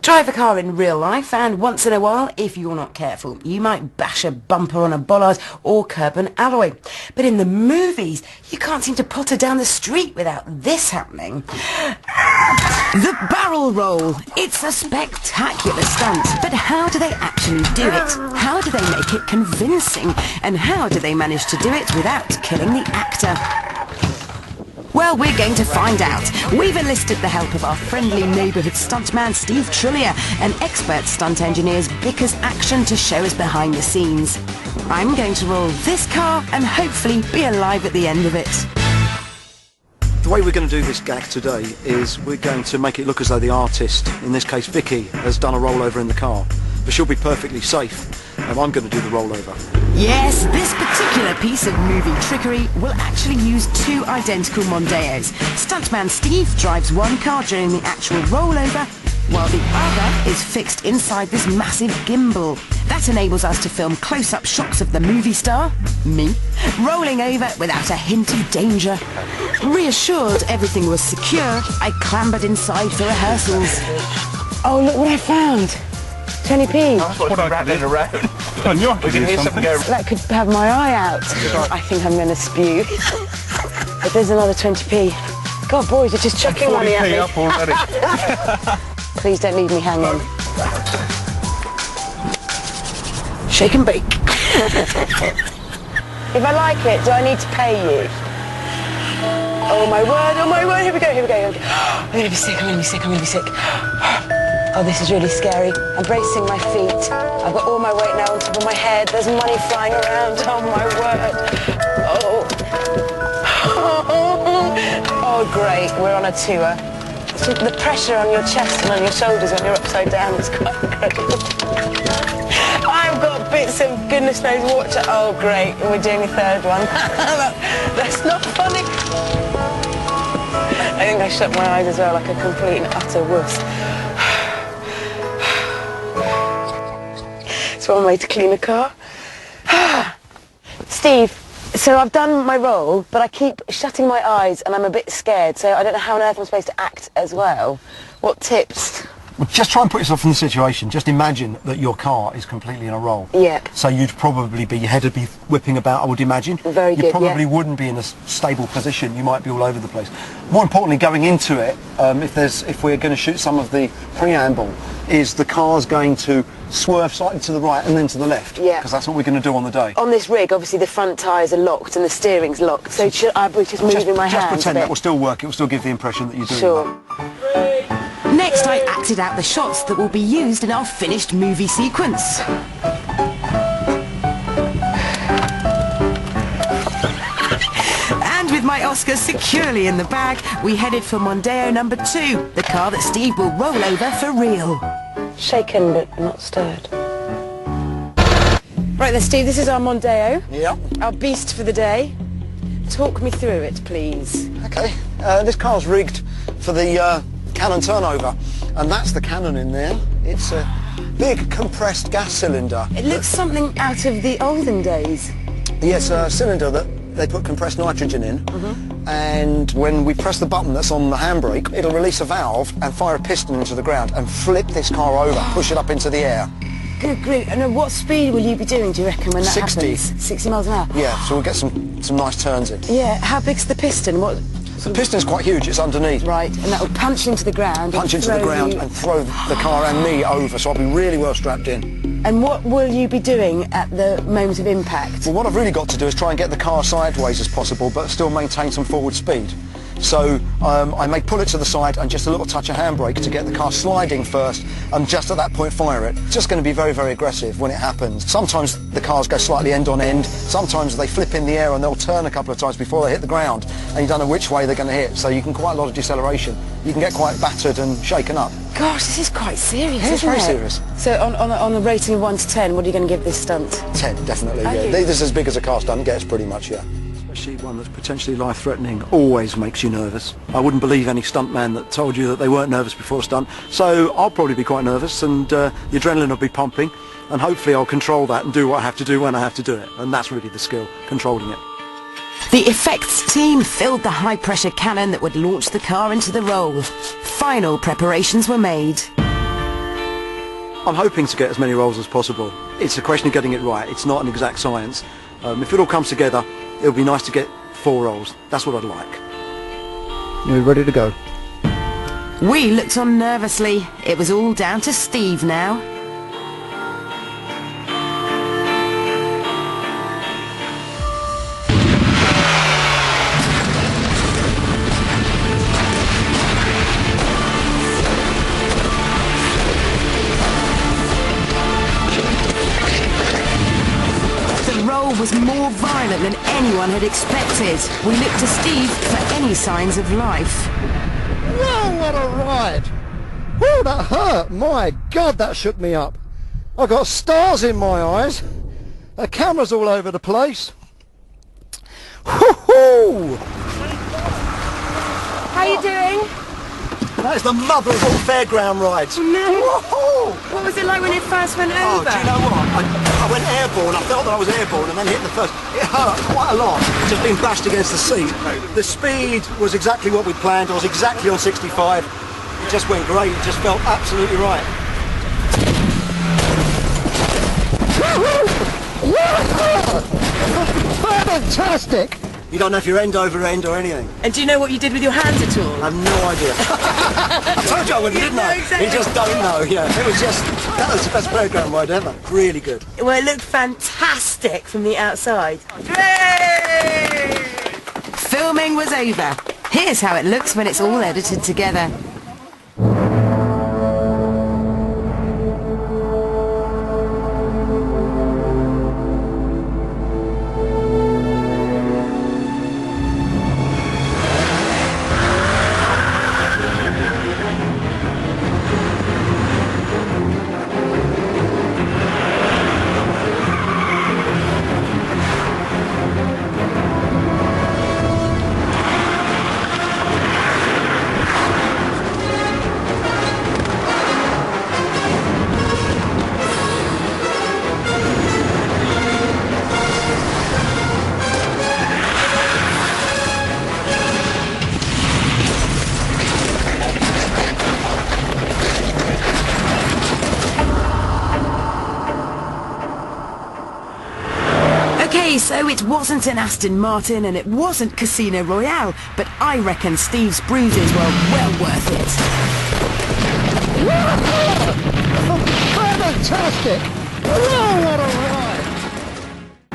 Drive a car in real life and once in a while, if you're not careful, you might bash a bumper on a bollard or curb an alloy. But in the movies, you can't seem to potter down the street without this happening. The barrel roll. It's a spectacular stunt, but how do they actually do it? How do they make it convincing? And how do they manage to do it without killing the actor? Well, we're going to find out. We've enlisted the help of our friendly neighbourhood stuntman Steve Trullier and expert stunt engineers Bickers Action to show us behind the scenes. I'm going to roll this car and hopefully be alive at the end of it. The way we're going to do this gag today is we're going to make it look as though the artist, in this case Vicky, has done a rollover in the car. But she'll be perfectly safe, and I'm going to do the rollover. Yes, this particular piece of movie trickery will actually use two identical Mondeos. Stuntman Steve drives one car during the actual rollover, while the other is fixed inside this massive gimbal. That enables us to film close-up shots of the movie star, me, rolling over without a hint of danger. Reassured everything was secure, I clambered inside for rehearsals. Oh, look what I found! 20p. That's what's rattling around. I knew I could hear something. That could have my eye out. Yeah. I think I'm going to spew. But there's another 20p. God, boys, you're just chucking money at me. Up already. Please don't leave me hanging. Shake and bake. If I like it, do I need to pay you? Oh my word, here we go. I'm going to be sick, I'm going to be sick. Oh, this is really scary. I'm bracing my feet. I've got all my weight now on top of my head. There's money flying around. Oh, my word. Oh. Oh, great. We're on a tour. So the pressure on your chest and on your shoulders when you're upside down is quite incredible. I've got bits of goodness knows what. Oh, great. And we're doing a third one. That's not funny. I think I shut my eyes as well like a complete and utter wuss. It's one way to clean a car. Steve, so I've done my role, but I keep shutting my eyes and I'm a bit scared, so I don't know how on earth I'm supposed to act as well. What tips? Well, just try and put yourself in the situation. Just imagine that your car is completely in a roll. Yeah. So you'd probably be, your head would be whipping about, I would imagine. Very good, You probably wouldn't be in a stable position. You might be all over the place. More importantly, going into it, if we're going to shoot some of the preamble, is the car's going to swerve slightly to the right and then to the left. Yeah. Because that's what we're going to do on the day. On this rig, obviously the front tyres are locked and the steering's locked, so should I be just moving my hands? Just pretend that will still work. It will still give the impression that you're doing that. Next, I acted out the shots that will be used in our finished movie sequence. And with my Oscar securely in the bag, we headed for Mondeo number 2, the car that Steve will roll over for real. Shaken but not stirred. Right then, Steve, this is our Mondeo. Yeah. Our beast for the day. Talk me through it, please. Okay. This car's rigged for the cannon turnover, and that's the cannon in there. It's a big compressed gas cylinder. It looks something out of the olden days. Yes, a cylinder that they put compressed nitrogen in, and when we press the button that's on the handbrake, it'll release a valve and fire a piston into the ground and flip this car over, push it up into the air. Good grief. And what speed will you be doing, do you reckon, when that 60. happens? 60 miles an hour? Yeah, so we'll get some nice turns in. Yeah, how big's the piston? What? The piston's quite huge, it's underneath. Right, and that will punch into the ground. Punch into the ground and throw the car and me over, so I'll be really well strapped in. And what will you be doing at the moment of impact? Well, what I've really got to do is try and get the car sideways as possible, but still maintain some forward speed. So I may pull it to the side and just a little touch of handbrake to get the car sliding first, and just at that point fire it. It's just going to be very, very aggressive when it happens. Sometimes the cars go slightly end on end, sometimes they flip in the air and they'll turn a couple of times before they hit the ground, and you don't know which way they're going to hit, so you can quite a lot of deceleration. You can get quite battered and shaken up. Gosh, this is quite serious, It's very serious. So on a rating of 1 to 10, what are you going to give this stunt? 10, definitely, yeah. This is as big as a car stunt gets, pretty much, yeah. Especially one that's potentially life-threatening always makes you nervous. I wouldn't believe any stuntman that told you that they weren't nervous before a stunt, so I'll probably be quite nervous, and the adrenaline will be pumping, and hopefully I'll control that and do what I have to do when I have to do it, and that's really the skill, controlling it. The effects team filled the high-pressure cannon that would launch the car into the roll. Final preparations were made. I'm hoping to get as many rolls as possible. It's a question of getting it right. It's not an exact science. If it all comes together, it would be nice to get 4 rolls. That's what I'd like. Are you ready to go? We looked on nervously. It was all down to Steve now. Was more violent than anyone had expected. We looked to Steve for any signs of life. Whoa, what a ride! Whoa, that hurt! My God, that shook me up. I got stars in my eyes. The camera's all over the place. Woohoo! How you doing? That is the mother of all fairground rides. Oh, no. Woohoo! What was it like when it first went over? Oh, do you know what? I went airborne. I felt that I was airborne and then hit the first. It hurt quite a lot. Just being bashed against the seat. The speed was exactly what we planned. I was exactly on 65. It just went great. It just felt absolutely right. Fantastic! You don't know if you're end over end or anything. And do you know what you did with your hands at all? I have no idea. I told you I wouldn't, didn't I? Exactly. You just don't know, yeah. It was just, that was the best program ride ever. Really good. Well, it looked fantastic from the outside. Yay! Filming was over. Here's how it looks when it's all edited together. Okay, so it wasn't an Aston Martin and it wasn't Casino Royale, but I reckon Steve's bruises were well worth it. Fantastic! Oh, what a